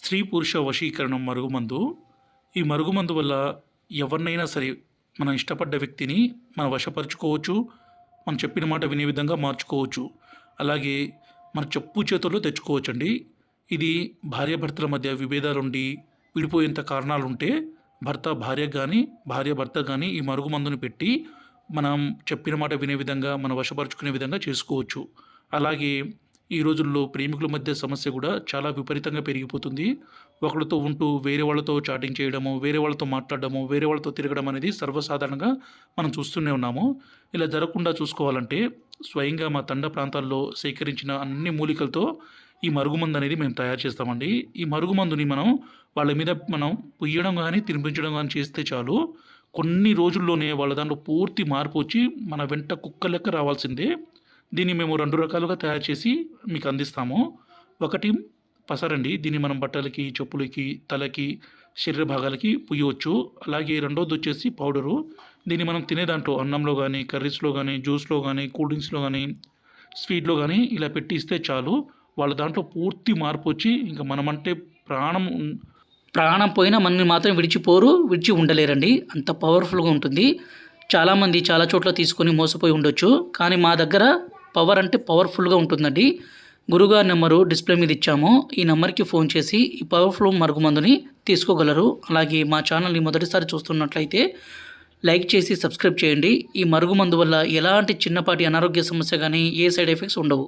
స్త్రీ పురుష వశీకరణం మరుగుమందు. ఈ మరుగుమందు వల్ల ఎవరినైనా సరే మనం ఇష్టపడ్డ వ్యక్తిని మనం వశపరుచుకోవచ్చు. మనం చెప్పిన మాట వినే విధంగా మార్చుకోవచ్చు. అలాగే మన చెప్పు చేతుల్లో తెచ్చుకోవచ్చండి. ఇది భార్యాభర్తల మధ్య విభేదాలుండి విడిపోయేంత కారణాలుంటే భర్త భార్యకు కానీ భార్య భర్తకు కానీ ఈ మరుగుమందుని పెట్టి మనం చెప్పిన మాట వినే విధంగా మనం వశపరుచుకునే విధంగా చేసుకోవచ్చు. అలాగే ఈ రోజుల్లో ప్రేమికుల మధ్య సమస్య కూడా చాలా విపరీతంగా పెరిగిపోతుంది. ఒకళ్ళతో ఉంటూ వేరే వాళ్ళతో చాటింగ్ చేయడము, వేరే వాళ్ళతో మాట్లాడడము, వేరే వాళ్ళతో తిరగడం అనేది సర్వసాధారణంగా మనం చూస్తూనే ఉన్నాము. ఇలా జరగకుండా చూసుకోవాలంటే స్వయంగా మా తండ ప్రాంతాల్లో సేకరించిన అన్ని మూలికలతో ఈ మరుగుమందు అనేది మేము తయారు చేస్తామండి. ఈ మరుగుమందుని మనం వాళ్ళ మీద మనం పుయ్యడం కానీ తినిపించడం కానీ చేస్తే చాలు, కొన్ని రోజుల్లోనే వాళ్ళ దాంట్లో పూర్తి మార్పు వచ్చి మన వెంట కుక్క లెక్క రావాల్సిందే. దీన్ని మేము 2 రకాలుగా తయారు చేసి మీకు అందిస్తాము. ఒకటి పసరండి. దీన్ని మనం బట్టలకి, చెప్పులకి, తలకి, శరీర భాగాలకి పుయ్యవచ్చు. అలాగే రెండోది వచ్చేసి పౌడరు. దీన్ని మనం తినే దాంట్లో అన్నంలో కానీ, కర్రీస్లో కానీ, జ్యూస్లో కానీ, కూల్ డ్రింక్స్లో కానీ, స్వీట్లో కానీ ఇలా పెట్టి ఇస్తే చాలు, వాళ్ళ దాంట్లో పూర్తి మార్పు వచ్చి ఇంకా మనమంటే ప్రాణం పోయినా మనల్ని మాత్రం విడిచి ఉండలేరండి. అంత పవర్ఫుల్గా ఉంటుంది. చాలామంది చాలా చోట్ల తీసుకొని మోసపోయి ఉండొచ్చు, కానీ మా దగ్గర పవర్ అంటే పవర్ఫుల్గా ఉంటుందండి. గురుగారి నెంబరు డిస్ప్లే మీద ఇచ్చాము. ఈ నెంబర్కి ఫోన్ చేసి ఈ పవర్ఫుల్ మరుగుమందుని తీసుకోగలరు. అలాగే మా ఛానల్ని మొదటిసారి చూస్తున్నట్లయితే లైక్ చేసి సబ్స్క్రైబ్ చేయండి. ఈ మరుగుమందు వల్ల ఎలాంటి చిన్నపాటి అనారోగ్య సమస్య కానీ ఏ సైడ్ ఎఫెక్ట్స్ ఉండవు.